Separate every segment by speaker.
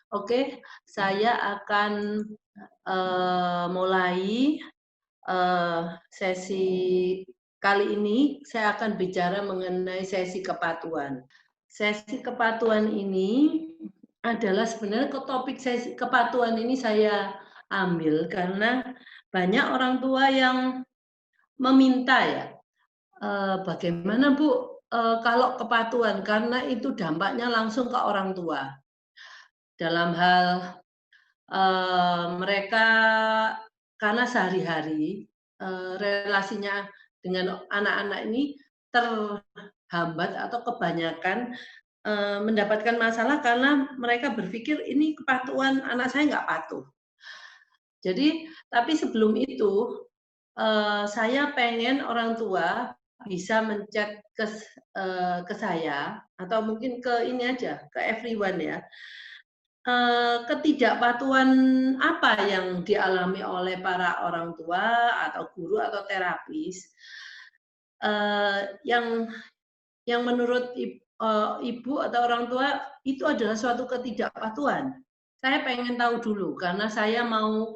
Speaker 1: Oke, saya akan mulai sesi kali ini. Saya akan bicara mengenai sesi kepatuhan. Sesi kepatuhan ini adalah sebenarnya topik sesi kepatuhan ini saya ambil karena banyak orang tua yang meminta ya, bagaimana Bu kalau kepatuhan, karena itu dampaknya langsung ke orang tua dalam hal mereka, karena sehari-hari relasinya dengan anak-anak ini terhambat atau kebanyakan mendapatkan masalah karena mereka berpikir ini kepatuhan anak saya nggak patuh. Jadi, tapi sebelum itu saya pengen orang tua bisa menchat ke saya atau mungkin ke ini aja, ke everyone ya. Ketidakpatuhan apa yang dialami oleh para orang tua atau guru atau terapis yang menurut ibu atau orang tua itu adalah suatu ketidakpatuhan. Saya pengen tahu dulu karena saya mau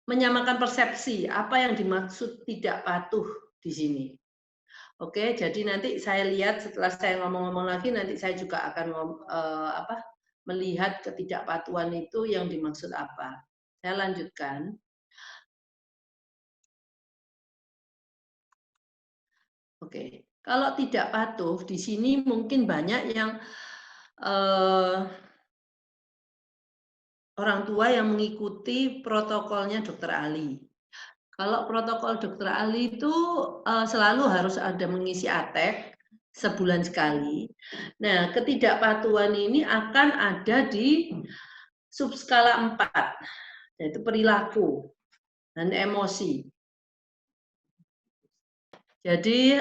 Speaker 1: menyamakan persepsi apa yang dimaksud tidak patuh di sini. Oke, jadi nanti saya lihat setelah saya ngomong-ngomong lagi, nanti saya juga akan melihat ketidakpatuhan itu yang dimaksud apa. Saya lanjutkan. Oke, kalau tidak patuh di sini mungkin banyak yang orang tua yang mengikuti protokolnya Dokter Ali. Kalau protokol Dokter Ali itu selalu harus ada mengisi ATEK sebulan sekali. Nah, ketidakpatuhan ini akan ada di subskala 4, yaitu perilaku dan emosi. Jadi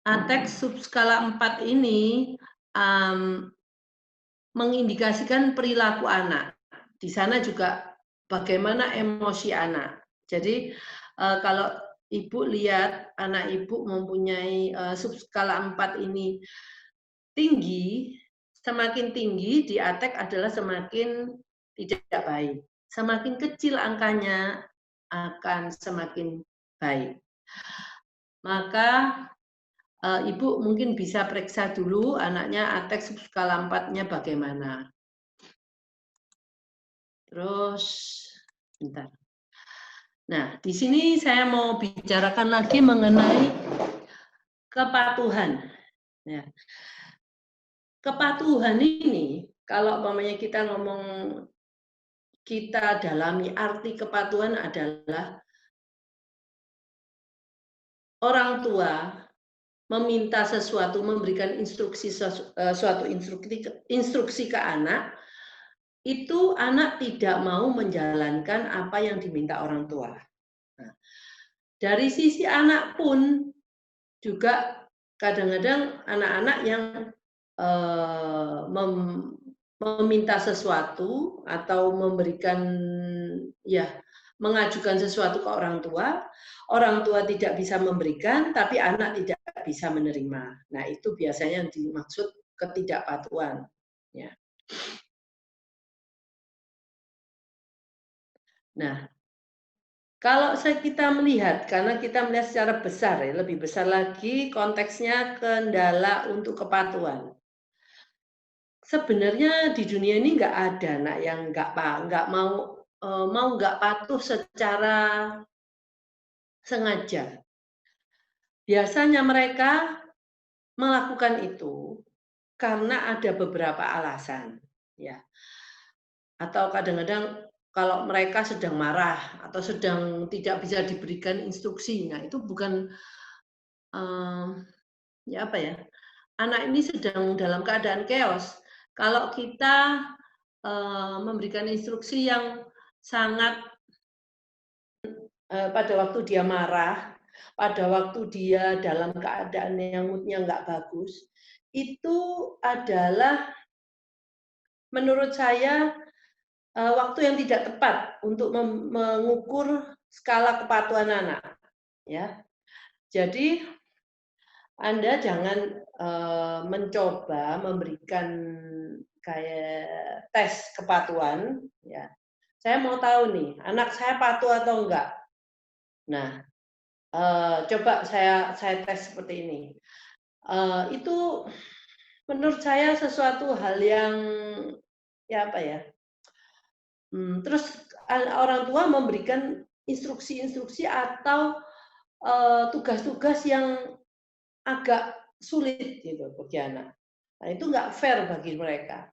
Speaker 1: ATEK subskala 4 ini mengindikasikan perilaku anak. Di sana juga bagaimana emosi anak. Jadi kalau ibu lihat anak ibu mempunyai subskala 4 ini tinggi, semakin tinggi di ATEK adalah semakin tidak baik. Semakin kecil angkanya akan semakin baik. Maka ibu mungkin bisa periksa dulu anaknya ATEK subskala 4-nya bagaimana. Terus, bentar. Nah, di sini saya mau bicarakan lagi mengenai kepatuhan. Ya. Kepatuhan ini, kalau umpamanya kita ngomong, kita dalami arti kepatuhan adalah orang tua meminta sesuatu, memberikan instruksi suatu instruksi ke anak, itu anak tidak mau menjalankan apa yang diminta orang tua. Nah, dari sisi anak pun juga kadang-kadang anak-anak yang meminta sesuatu atau memberikan mengajukan sesuatu ke orang tua tidak bisa memberikan, tapi anak tidak bisa menerima. Nah, itu biasanya yang dimaksud ketidakpatuhan. Ya. Nah, kalau kita melihat, karena kita melihat secara besar ya, lebih besar lagi konteksnya kendala untuk kepatuhan. Sebenarnya di dunia ini nggak ada anak yang nggak mau nggak patuh secara sengaja. Biasanya mereka melakukan itu karena ada beberapa alasan, ya. Atau kadang-kadang kalau mereka sedang marah atau sedang tidak bisa diberikan instruksi, nah itu bukan anak ini sedang dalam keadaan chaos. Kalau kita memberikan instruksi yang sangat pada waktu dia marah, pada waktu dia dalam keadaan yang mood-nya nggak bagus, itu adalah menurut saya waktu yang tidak tepat untuk mengukur skala kepatuhan anak. Ya, jadi Anda jangan mencoba memberikan kayak tes kepatuhan, ya. Saya mau tahu nih, anak saya patuh atau enggak. Nah, coba saya tes seperti ini. Itu menurut saya sesuatu hal yang ya apa ya? Terus orang tua memberikan instruksi-instruksi atau tugas-tugas yang agak sulit gitu bagi anak. Nah, itu nggak fair bagi mereka.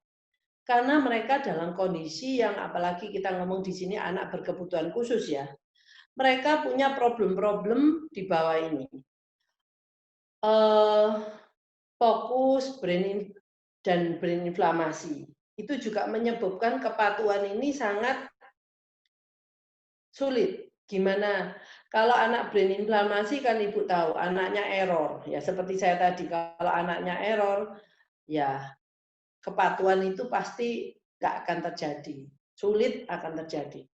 Speaker 1: Karena mereka dalam kondisi yang apalagi kita ngomong di sini anak berkebutuhan khusus ya. Mereka punya problem-problem di bawah ini. Fokus, dan brain inflamasi. Itu juga menyebabkan kepatuhan ini sangat sulit. Gimana? Kalau anak brain inflamasi kan Ibu tahu, anaknya error. Ya seperti saya tadi, kalau anaknya error, ya kepatuhan itu pasti nggak akan terjadi. Sulit akan terjadi.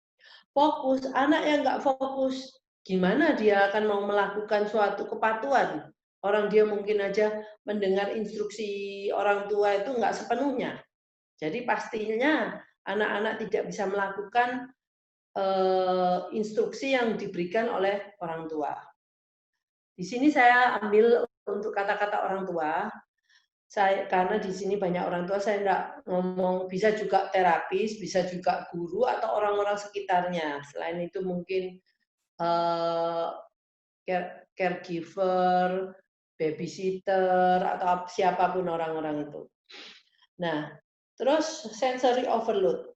Speaker 1: Fokus, anak yang nggak fokus, gimana dia akan mau melakukan suatu kepatuhan? Orang dia mungkin aja mendengar instruksi orang tua itu nggak sepenuhnya. Jadi pastinya anak-anak tidak bisa melakukan instruksi yang diberikan oleh orang tua. Di sini saya ambil untuk kata-kata orang tua, karena di sini banyak orang tua, saya enggak ngomong, bisa juga terapis, bisa juga guru atau orang-orang sekitarnya. Selain itu mungkin caregiver, babysitter, atau siapapun orang-orang itu. Nah, terus sensory overload.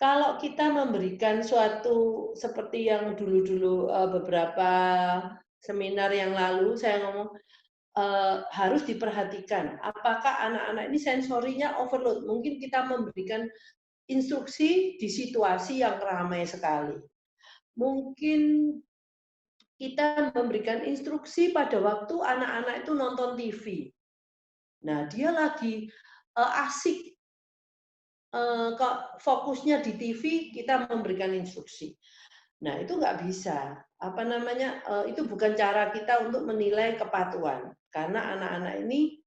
Speaker 1: Kalau kita memberikan suatu seperti yang dulu-dulu beberapa seminar yang lalu saya ngomong harus diperhatikan apakah anak-anak ini sensorinya overload. Mungkin kita memberikan instruksi di situasi yang ramai sekali. Mungkin kita memberikan instruksi pada waktu anak-anak itu nonton TV. Nah, dia lagi asik fokusnya di TV, kita memberikan instruksi. Nah, itu nggak bisa. Apa namanya? Itu bukan cara kita untuk menilai kepatuhan. Karena anak-anak ini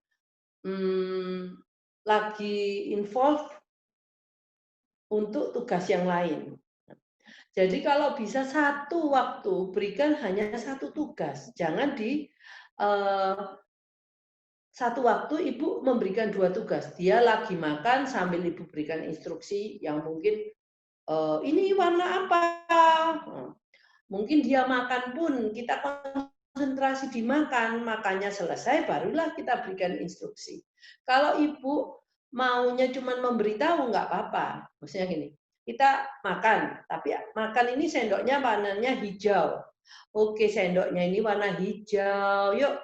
Speaker 1: lagi involve untuk tugas yang lain. Jadi kalau bisa satu waktu, berikan hanya satu tugas. Jangan di satu waktu Ibu memberikan 2 tugas. Dia lagi makan sambil Ibu berikan instruksi yang mungkin, ini warna apa? Mungkin dia makan pun kita konsentrasi di makan, makannya selesai barulah kita berikan instruksi. Kalau Ibu maunya cuma memberitahu nggak apa-apa. Maksudnya gini, kita makan, tapi makan ini sendoknya warnanya hijau. Oke, sendoknya ini warna hijau. Yuk,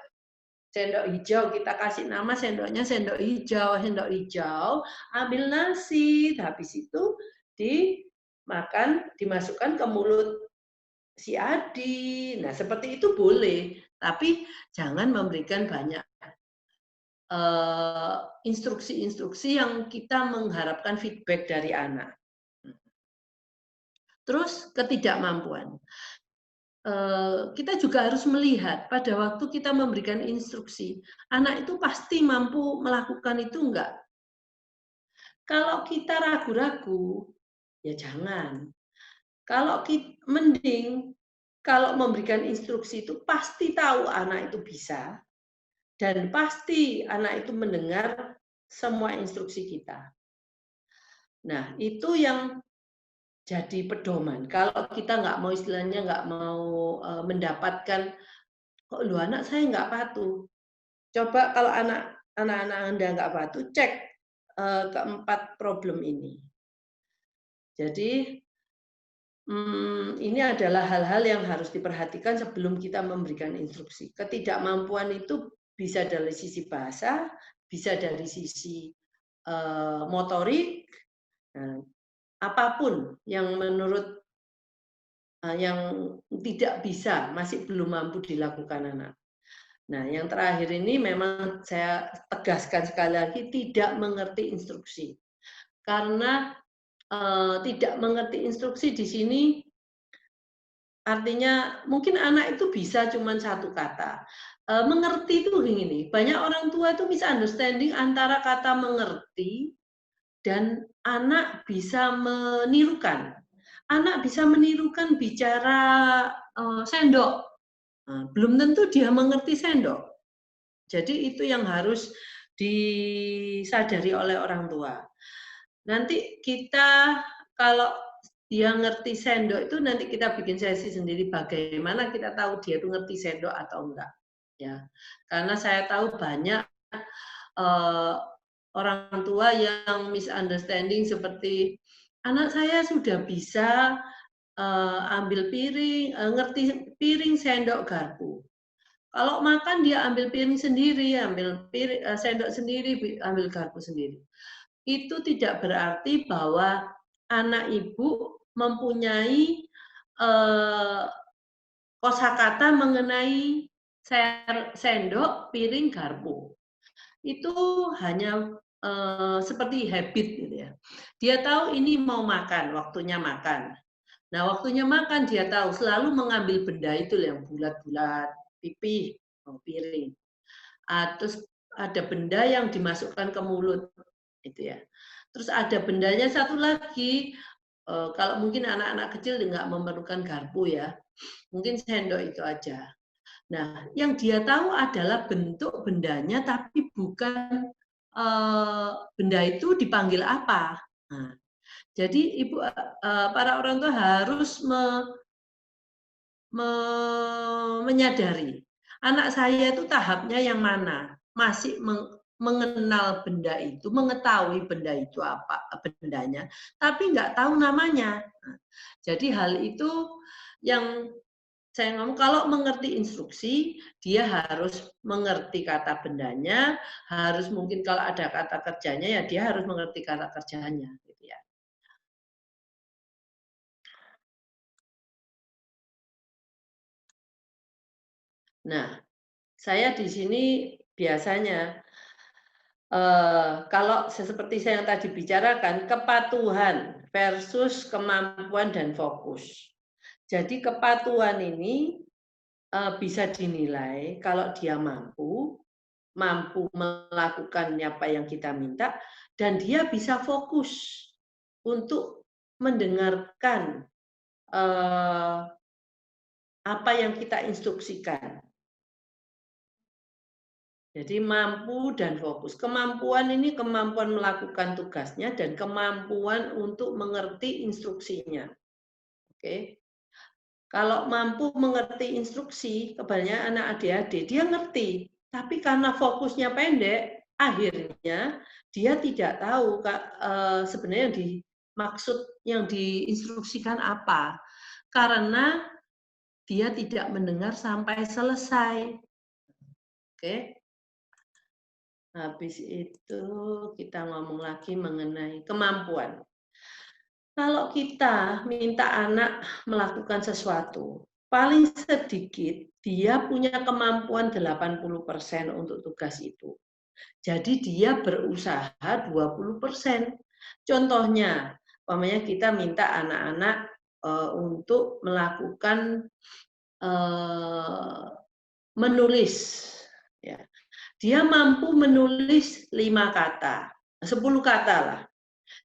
Speaker 1: sendok hijau kita kasih nama sendoknya sendok hijau, ambil nasi, habis itu dimakan, dimasukkan ke mulut si Adi. Nah, seperti itu boleh, tapi jangan memberikan banyak instruksi-instruksi yang kita mengharapkan feedback dari anak. Terus ketidakmampuan. Kita juga harus melihat pada waktu kita memberikan instruksi, anak itu pasti mampu melakukan itu enggak? Kalau kita ragu-ragu, ya jangan. Kalau mending kalau memberikan instruksi itu pasti tahu anak itu bisa dan pasti anak itu mendengar semua instruksi kita. Nah, itu yang jadi pedoman. Kalau kita nggak mau istilahnya nggak mau mendapatkan kok lu anak saya nggak patuh. Coba kalau anak-anak Anda nggak patuh, cek keempat problem ini. Jadi ini adalah hal-hal yang harus diperhatikan sebelum kita memberikan instruksi. Ketidakmampuan itu bisa dari sisi bahasa, bisa dari sisi motorik, apapun yang menurut yang tidak bisa, masih belum mampu dilakukan anak. Nah, yang terakhir ini memang saya tegaskan sekali lagi, tidak mengerti instruksi. Karena tidak mengerti instruksi di sini artinya mungkin anak itu bisa cuma satu kata, mengerti itu begini, banyak orang tua itu misunderstanding antara kata mengerti dan anak bisa menirukan. Anak bisa menirukan bicara sendok, belum tentu dia mengerti sendok. Jadi itu yang harus disadari oleh orang tua. Nanti kita kalau dia ngerti sendok itu nanti kita bikin sesi sendiri bagaimana kita tahu dia itu ngerti sendok atau enggak. Ya, karena saya tahu banyak orang tua yang misunderstanding seperti anak saya sudah bisa ambil piring, ngerti piring, sendok, garpu. Kalau makan dia ambil piring sendiri, ambil piring, sendok sendiri, ambil garpu sendiri. Itu tidak berarti bahwa anak ibu mempunyai kosakata mengenai sendok, piring, garpu. Itu hanya seperti habit gitu ya. Dia tahu ini mau makan, waktunya makan. Nah, waktunya makan dia tahu selalu mengambil benda itu yang bulat-bulat, pipih, piring. Terus ada benda yang dimasukkan ke mulut, itu ya. Terus ada bendanya satu lagi, kalau mungkin anak-anak kecil nggak memerlukan garpu ya, mungkin sendok itu aja. Nah, yang dia tahu adalah bentuk bendanya, tapi bukan benda itu dipanggil apa. Nah, jadi ibu, para orang tua harus menyadari anak saya itu tahapnya yang mana, masih mengenal benda itu, mengetahui benda itu apa bendanya, tapi nggak tahu namanya. Nah, jadi hal itu yang saya ngomong, kalau mengerti instruksi, dia harus mengerti kata bendanya, harus mungkin kalau ada kata kerjanya, ya dia harus mengerti kata kerjanya. Gitu ya. Nah, saya di sini biasanya, kalau seperti saya yang tadi bicarakan, kepatuhan versus kemampuan dan fokus. Jadi kepatuhan ini bisa dinilai kalau dia mampu melakukan apa yang kita minta, dan dia bisa fokus untuk mendengarkan apa yang kita instruksikan. Jadi mampu dan fokus. Kemampuan ini kemampuan melakukan tugasnya dan kemampuan untuk mengerti instruksinya. Oke. Kalau mampu mengerti instruksi, kebanyakan anak adik-adik dia ngerti, tapi karena fokusnya pendek, akhirnya dia tidak tahu sebenarnya maksud yang diinstruksikan apa. Karena dia tidak mendengar sampai selesai. Oke. Habis itu kita ngomong lagi mengenai kemampuan. Kalau kita minta anak melakukan sesuatu, paling sedikit dia punya kemampuan 80% untuk tugas itu. Jadi dia berusaha 20%. Contohnya, umpamanya kita minta anak-anak untuk melakukan menulis. Ya. Dia mampu menulis 5 kata, 10 kata lah.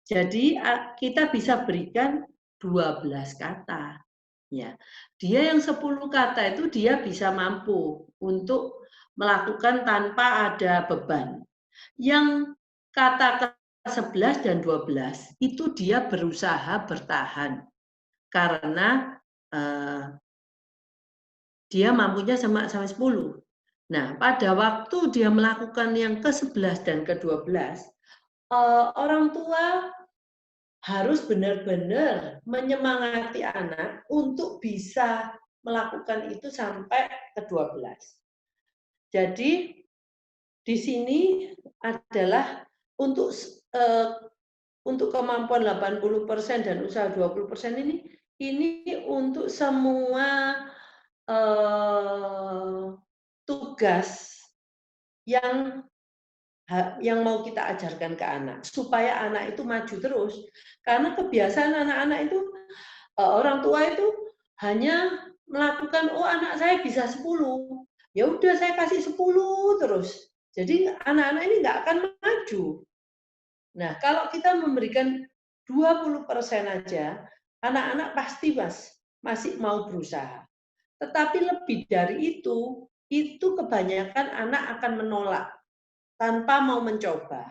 Speaker 1: Jadi kita bisa berikan 12 kata. Ya. Dia yang 10 kata itu dia bisa mampu untuk melakukan tanpa ada beban. Yang kata ke-11 dan 12 itu dia berusaha bertahan karena dia mampunya sampai 10. Nah, pada waktu dia melakukan yang ke-11 dan ke-12, orang tua harus benar-benar menyemangati anak untuk bisa melakukan itu sampai ke-12. Jadi di sini adalah untuk kemampuan 80% dan usaha 20% ini untuk semua tugas yang mau kita ajarkan ke anak supaya anak itu maju terus, karena kebiasaan anak-anak itu orang tua itu hanya melakukan anak saya bisa 10, ya udah saya kasih 10 terus. Jadi anak-anak ini nggak akan maju. Nah, kalau kita memberikan 20% aja, anak-anak pasti masih mau berusaha. Tetapi lebih dari itu kebanyakan anak akan menolak tanpa mau mencoba.